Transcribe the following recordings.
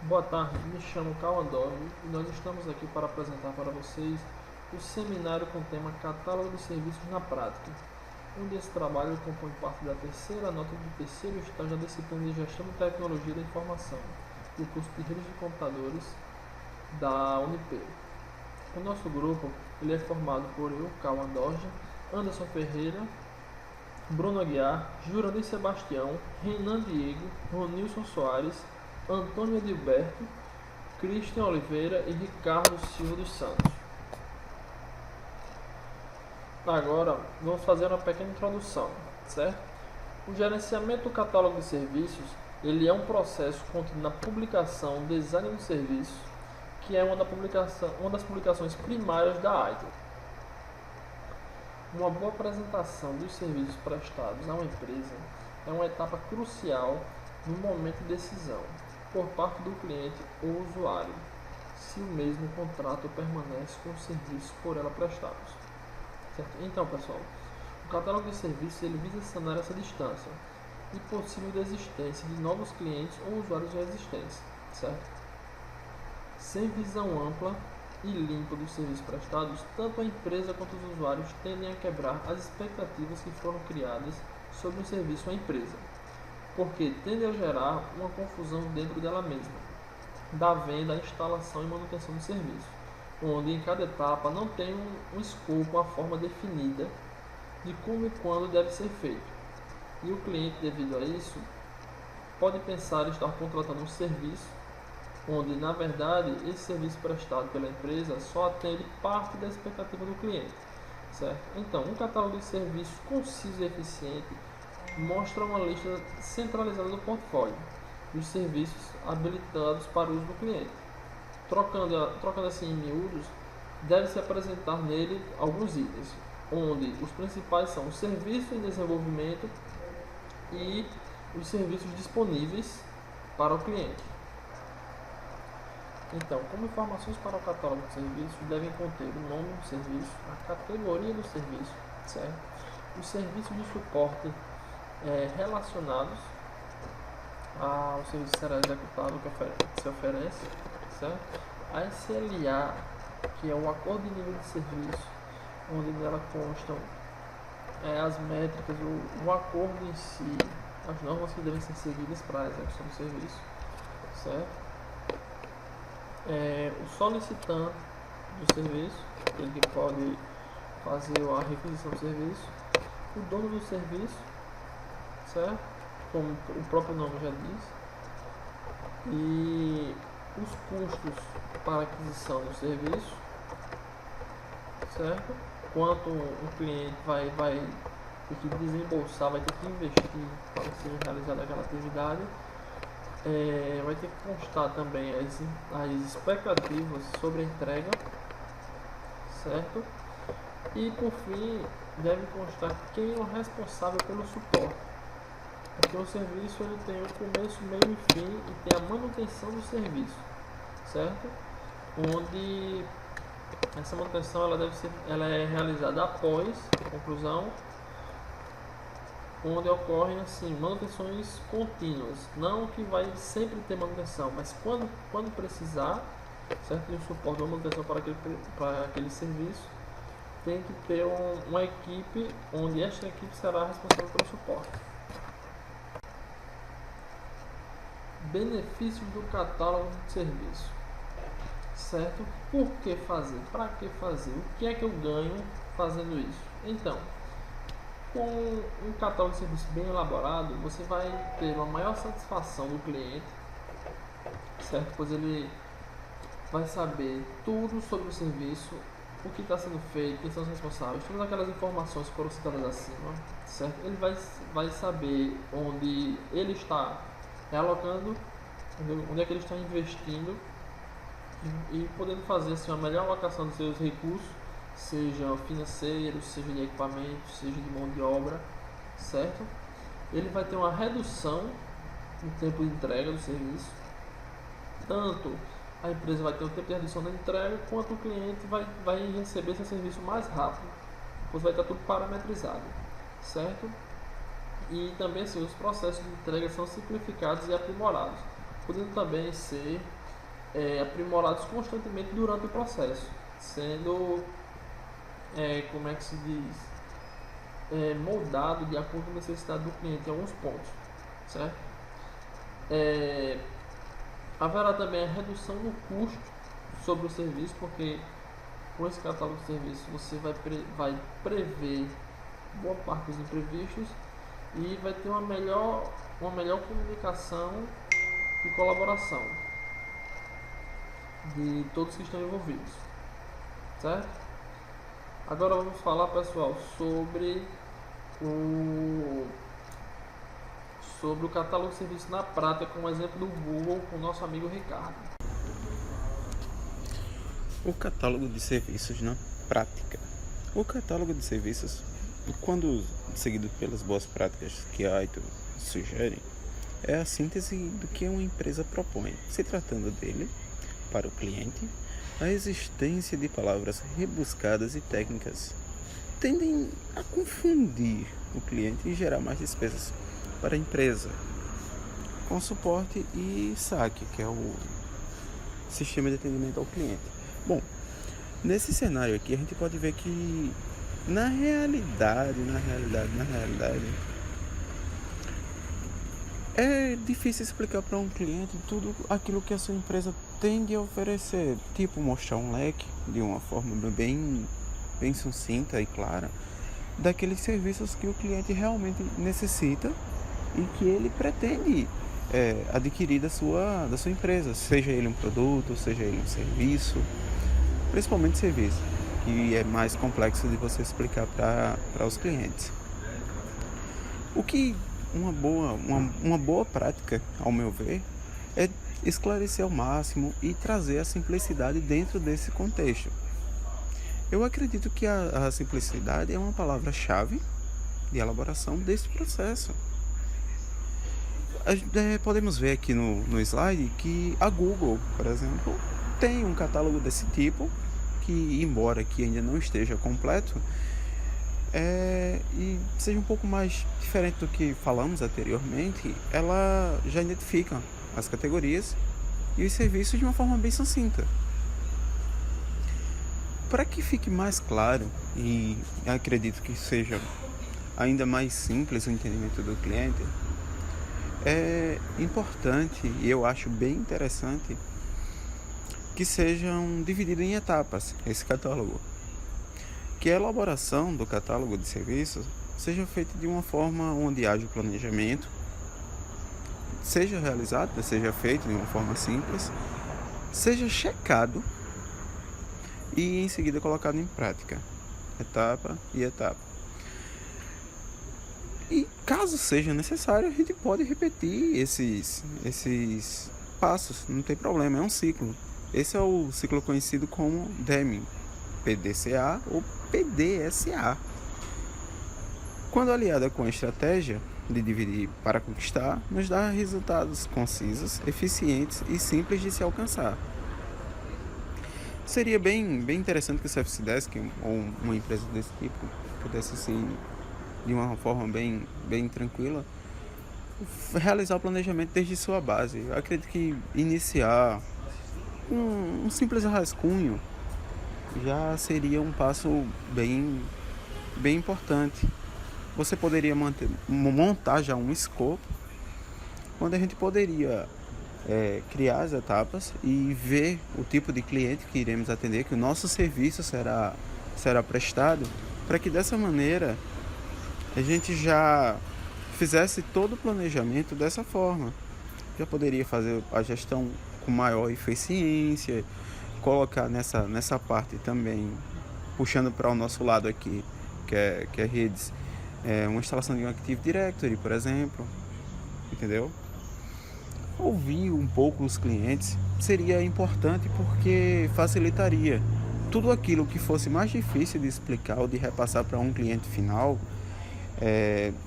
Boa tarde, me chamo Cauã Dorme e nós estamos aqui para apresentar para vocês o seminário com o tema Catálogo de Serviços na Prática, onde esse trabalho compõe parte da terceira nota do terceiro estágio da disciplina de Gestão de Tecnologia da Informação, do curso de Redes de Computadores da Unip. O nosso grupo ele é formado por eu, Cauã Dorme, Anderson Ferreira, Bruno Aguiar, Jurandir Sebastião, Renan Diego, Ronilson Soares, Antônio Edilberto, Cristian Oliveira e Ricardo Silva dos Santos. Agora vamos fazer uma pequena introdução, certo? O gerenciamento do catálogo de serviços ele é um processo contido na publicação, design do serviço, que é uma das publicações primárias da ITIL. Uma boa apresentação dos serviços prestados a uma empresa é uma etapa crucial no momento de decisão por parte do cliente ou usuário, se o mesmo contrato permanece com os serviços por ela prestados. Certo? Então, pessoal, o catálogo de serviços ele visa sanar essa distância e possível desistência de novos clientes ou usuários já existentes, certo? Sem visão ampla e limpa dos serviços prestados, tanto a empresa quanto os usuários tendem a quebrar as expectativas que foram criadas sobre o serviço ou a empresa, porque tende a gerar uma confusão dentro dela mesma, da venda, instalação e manutenção do serviço, onde em cada etapa não tem um escopo, uma forma definida de como e quando deve ser feito. E o cliente, devido a isso, pode pensar em estar contratando um serviço, onde na verdade esse serviço prestado pela empresa só atende parte da expectativa do cliente, certo? Então, um catálogo de serviços conciso e eficiente mostra uma lista centralizada do portfólio dos serviços habilitados para o uso do cliente. Trocando assim em miúdos, deve-se apresentar nele alguns itens, onde os principais são os serviços em desenvolvimento e os serviços disponíveis para o cliente. Então, como informações para o catálogo de serviços devem conter o nome do serviço, a categoria do serviço, certo? Os serviços de suporte relacionados ao serviço que será executado que se oferece, certo? A SLA, que é o acordo de nível de serviço, onde nela constam as métricas, o acordo em si, as normas que devem ser seguidas para a execução do serviço, certo? O solicitante do serviço, ele que pode fazer a requisição do serviço, o dono do serviço, certo? Como o próprio nome já diz, e os custos para aquisição do serviço, certo? Quanto o cliente vai ter que desembolsar, vai ter que investir para ser realizada aquela atividade. Vai ter que constar também as expectativas sobre a entrega, certo? E por fim, deve constar quem é o responsável pelo suporte, porque o serviço ele tem o começo, meio e fim e tem a manutenção do serviço, certo? Onde essa manutenção ela é realizada após a conclusão, onde ocorrem assim manutenções contínuas, não que vai sempre ter manutenção, mas quando precisar, certo, de um suporte ou manutenção para aquele serviço, tem que ter uma equipe, onde esta equipe será responsável pelo suporte. Benefícios do catálogo de serviço, certo? Por que fazer? Para que fazer? O que é que eu ganho fazendo isso? Então, com um catálogo de serviço bem elaborado, você vai ter uma maior satisfação do cliente, certo? Pois ele vai saber tudo sobre o serviço, o que está sendo feito, quem são os responsáveis, todas aquelas informações que foram citadas acima, certo? Ele vai saber onde ele está realocando, onde é que ele está investindo e podendo fazer assim, uma melhor alocação dos seus recursos, seja financeiro, seja de equipamento, seja de mão de obra, certo? Ele vai ter uma redução no tempo de entrega do serviço, tanto a empresa vai ter um tempo de redução da entrega, quanto o cliente vai receber esse serviço mais rápido, pois vai estar tudo parametrizado, certo? E também assim, os processos de entrega são simplificados e aprimorados, podendo também ser aprimorados constantemente durante o processo, sendo, como é que se diz, moldado de acordo com a necessidade do cliente em alguns pontos, certo? Haverá também a redução no custo sobre o serviço, porque com esse catálogo de serviços você vai prever boa parte dos imprevistos e vai ter uma melhor comunicação e colaboração de todos que estão envolvidos, certo? Agora vamos falar, pessoal, sobre o catálogo de serviços na prática, com o exemplo do Google com o nosso amigo Ricardo. O catálogo de serviços na prática. O catálogo de serviços, quando seguido pelas boas práticas que a ITO sugere, é a síntese do que uma empresa propõe, se tratando dele, para o cliente, a existência de palavras rebuscadas e técnicas tendem a confundir o cliente e gerar mais despesas para a empresa, com suporte e saque, que é o sistema de atendimento ao cliente. Bom, nesse cenário aqui a gente pode ver que na realidade, é difícil explicar para um cliente tudo aquilo que a sua empresa tem de oferecer, tipo mostrar um leque de uma forma bem sucinta e clara daqueles serviços que o cliente realmente necessita e que ele pretende adquirir da sua empresa, seja ele um produto, seja ele um serviço, principalmente serviço, que é mais complexo de você explicar para os clientes. O que uma boa prática, ao meu ver, é esclarecer ao máximo e trazer a simplicidade dentro desse contexto. Eu acredito que a simplicidade é uma palavra-chave de elaboração desse processo. Podemos ver aqui no slide que a Google, por exemplo, tem um catálogo desse tipo, que embora aqui ainda não esteja completo, e seja um pouco mais diferente do que falamos anteriormente, ela já identifica as categorias e os serviços de uma forma bem sucinta. Para que fique mais claro, e acredito que seja ainda mais simples o entendimento do cliente, é importante e eu acho bem interessante que sejam divididos em etapas esse catálogo. Que a elaboração do catálogo de serviços seja feita de uma forma onde haja o planejamento, seja realizado, seja feito de uma forma simples, seja checado e em seguida colocado em prática, etapa e etapa. E caso seja necessário, a gente pode repetir esses passos, não tem problema, é um ciclo. Esse é o ciclo conhecido como Deming, PDCA ou PDSA. Quando aliada com a estratégia de dividir para conquistar, nos dá resultados concisos, eficientes e simples de se alcançar. Seria bem interessante que o Service Desk ou uma empresa desse tipo pudesse, assim, de uma forma bem tranquila, realizar o planejamento desde sua base. Eu acredito que iniciar um simples rascunho já seria um passo bem importante. Você poderia montar já um escopo onde a gente poderia criar as etapas e ver o tipo de cliente que iremos atender, que o nosso serviço será prestado, para que dessa maneira a gente já fizesse todo o planejamento dessa forma. Já poderia fazer a gestão com maior eficiência, colocar nessa parte também, puxando para o nosso lado aqui, que é redes, uma instalação de um Active Directory, por exemplo, entendeu? Ouvir um pouco os clientes seria importante porque facilitaria tudo aquilo que fosse mais difícil de explicar ou de repassar para um cliente final.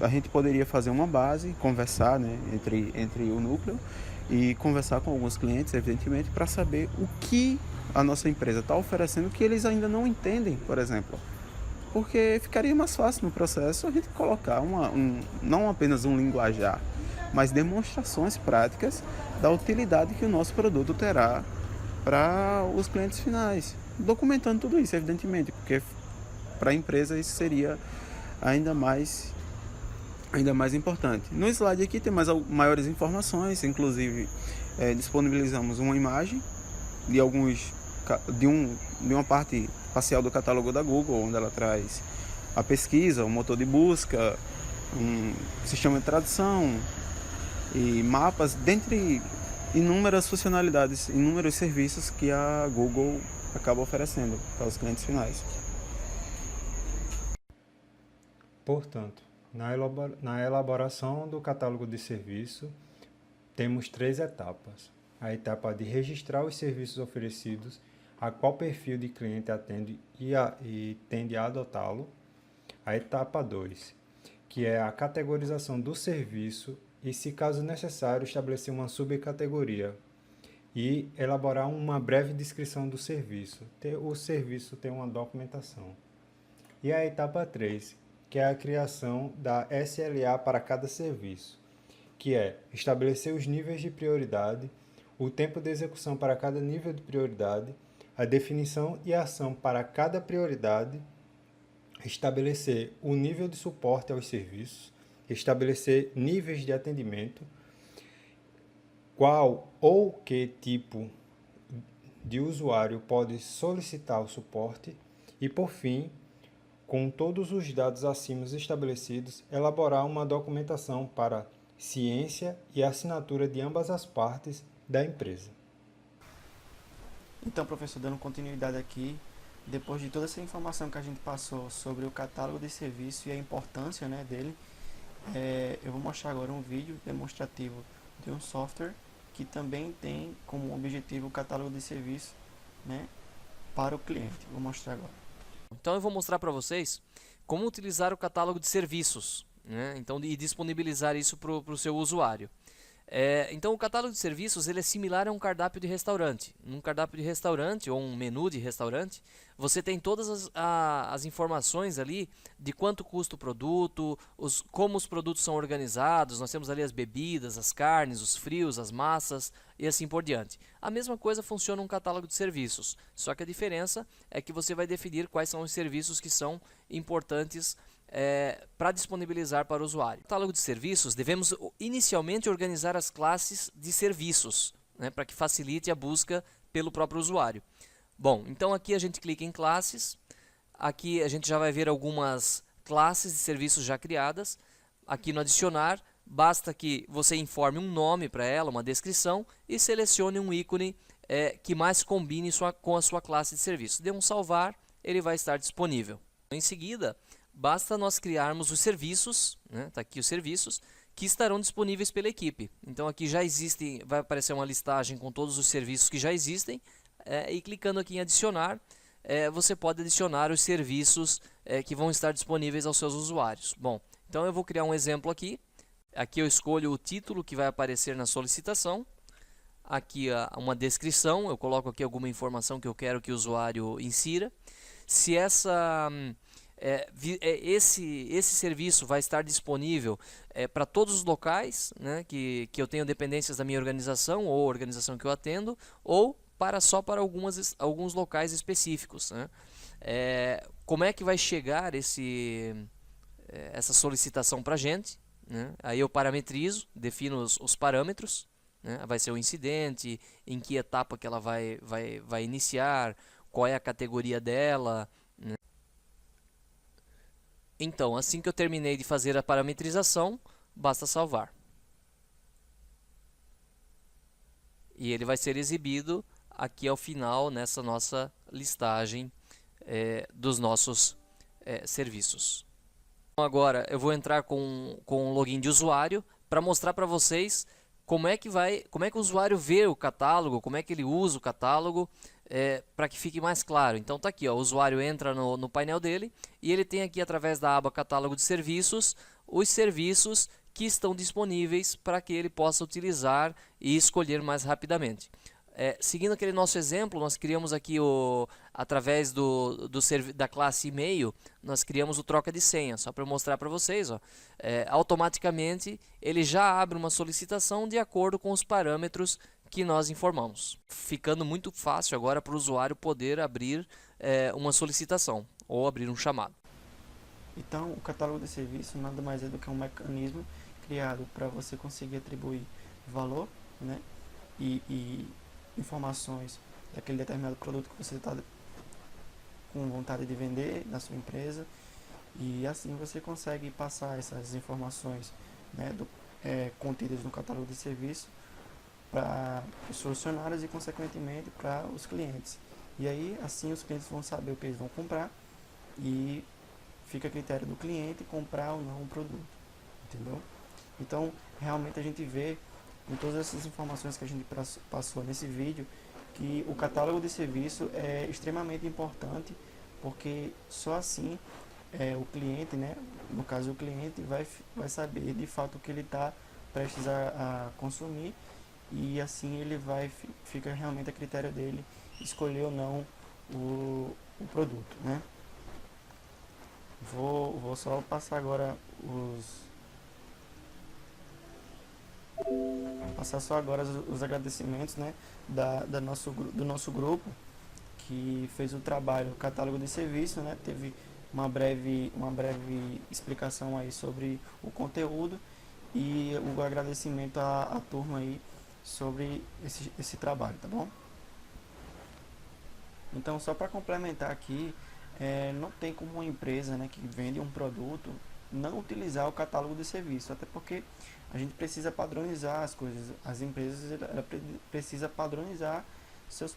A gente poderia fazer uma base, conversar, né, entre o núcleo e conversar com alguns clientes, evidentemente, para saber o que a nossa empresa está oferecendo que eles ainda não entendem, por exemplo. Porque ficaria mais fácil no processo a gente colocar não apenas um linguajar, mas demonstrações práticas da utilidade que o nosso produto terá para os clientes finais, documentando tudo isso, evidentemente, porque para a empresa isso seria ainda mais importante. No slide aqui tem maiores informações, inclusive disponibilizamos uma imagem de uma parte parcial do catálogo da Google, onde ela traz a pesquisa, o motor de busca, um sistema de tradução e mapas, dentre inúmeras funcionalidades, inúmeros serviços que a Google acaba oferecendo para os clientes finais. Portanto, na elaboração do catálogo de serviço, temos 3 etapas. A etapa de registrar os serviços oferecidos, a qual perfil de cliente atende e tende a adotá-lo. A etapa 2, que é a categorização do serviço e, se caso necessário, estabelecer uma subcategoria e elaborar uma breve descrição do serviço. O serviço tem uma documentação. E a etapa 3, que é a criação da SLA para cada serviço, que é estabelecer os níveis de prioridade, o tempo de execução para cada nível de prioridade, a definição e ação para cada prioridade, estabelecer o nível de suporte aos serviços, estabelecer níveis de atendimento, qual ou que tipo de usuário pode solicitar o suporte e, por fim, com todos os dados acima estabelecidos, elaborar uma documentação para ciência e assinatura de ambas as partes da empresa. Então, professor, dando continuidade aqui, depois de toda essa informação que a gente passou sobre o catálogo de serviço e a importância, né, dele, eu vou mostrar agora um vídeo demonstrativo de um software que também tem como objetivo o catálogo de serviço, né, para o cliente. Vou mostrar agora. Então eu vou mostrar para vocês como utilizar o catálogo de serviços, né, e disponibilizar isso para o seu usuário. Então o catálogo de serviços ele é similar a um cardápio de restaurante. Num cardápio de restaurante ou um menu de restaurante, você tem todas as informações ali de quanto custa o produto, como os produtos são organizados. Nós temos ali as bebidas, as carnes, os frios, as massas e assim por diante. A mesma coisa funciona um catálogo de serviços, só que a diferença é que você vai definir quais são os serviços que são importantes para disponibilizar para o usuário. No catálogo de serviços, devemos inicialmente organizar as classes de serviços, né, para que facilite a busca pelo próprio usuário. Bom, então aqui a gente clica em classes, aqui a gente já vai ver algumas classes de serviços já criadas. Aqui no adicionar, basta que você informe um nome para ela, uma descrição, e selecione um ícone que mais combine com a sua classe de serviço. Dê um salvar, ele vai estar disponível. Em seguida, basta nós criarmos os serviços, né? Tá aqui os serviços, que estarão disponíveis pela equipe. Então aqui já existem, vai aparecer uma listagem com todos os serviços que já existem, e clicando aqui em adicionar, você pode adicionar os serviços que vão estar disponíveis aos seus usuários. Bom, então eu vou criar um exemplo aqui. Aqui eu escolho o título que vai aparecer na solicitação. Aqui uma descrição, eu coloco aqui alguma informação que eu quero que o usuário insira. Se esse serviço vai estar disponível para todos os locais, né, que eu tenho dependências da minha organização ou organização que eu atendo, ou só para alguns locais específicos, né? Como é que vai chegar essa solicitação para a gente, né? Aí eu parametrizo, defino os parâmetros, né? Vai ser o incidente, em que etapa que ela vai iniciar, qual é a categoria dela, né? Então, assim que eu terminei de fazer a parametrização, basta salvar. E ele vai ser exibido aqui ao final, nessa nossa listagem dos nossos serviços. Então, agora eu vou entrar com o login de usuário para mostrar para vocês como é que o usuário vê o catálogo, como é que ele usa o catálogo, para que fique mais claro. Então tá aqui, ó, o usuário entra no painel dele e ele tem aqui, através da aba catálogo de serviços, os serviços que estão disponíveis para que ele possa utilizar e escolher mais rapidamente. Seguindo aquele nosso exemplo, nós criamos aqui, através da classe e-mail, nós criamos o troca de senha, só para mostrar para vocês. Ó, automaticamente ele já abre uma solicitação de acordo com os parâmetros que nós informamos, ficando muito fácil agora para o usuário poder abrir uma solicitação ou abrir um chamado. Então, o catálogo de serviço nada mais é do que um mecanismo criado para você conseguir atribuir valor, né, e informações daquele determinado produto que você está com vontade de vender na sua empresa, e assim você consegue passar essas informações, né, contidas no catálogo de serviço para os funcionários e, consequentemente, para os clientes. E aí, assim, os clientes vão saber o que eles vão comprar e fica a critério do cliente comprar ou não o produto, entendeu? Então, realmente a gente vê, com todas essas informações que a gente passou nesse vídeo, que o catálogo de serviço é extremamente importante, porque só assim o cliente, né, no caso o cliente, vai saber de fato o que ele está prestes a consumir, e assim ele fica realmente a critério dele escolher ou não o produto, né? Vou só passar agora os agradecimentos, né, do nosso grupo que fez o trabalho, o catálogo de serviço, né, teve uma breve explicação aí sobre o conteúdo, e o agradecimento à turma aí sobre esse trabalho, tá bom? Então, só para complementar aqui, não tem como uma empresa, né, que vende um produto não utilizar o catálogo de serviço, até porque a gente precisa padronizar as coisas. As empresas precisam padronizar seu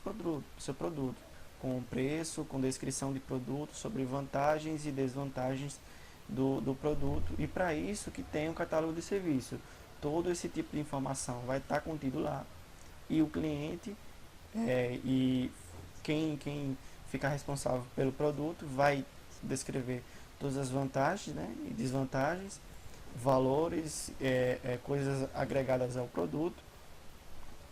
produto, com preço, com descrição de produto, sobre vantagens e desvantagens do produto, e para isso que tem o catálogo de serviço. Todo esse tipo de informação vai estar contido lá, e o cliente e quem ficar responsável pelo produto vai descrever todas as vantagens, né, e desvantagens, valores, coisas agregadas ao produto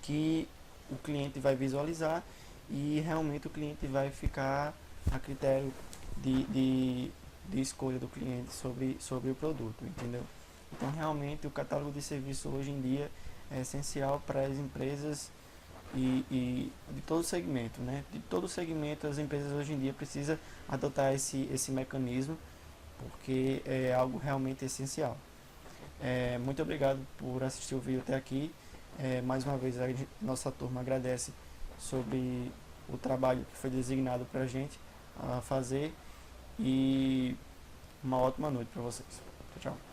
que o cliente vai visualizar, e realmente o cliente vai ficar a critério de escolha do cliente sobre o produto, entendeu? Então, realmente, o catálogo de serviço hoje em dia é essencial para as empresas e de todo segmento, né? De todo segmento, as empresas hoje em dia precisam adotar esse mecanismo, porque é algo realmente essencial. Muito obrigado por assistir o vídeo até aqui. Mais uma vez, nossa turma agradece sobre o trabalho que foi designado para a gente fazer, e uma ótima noite para vocês. Tchau.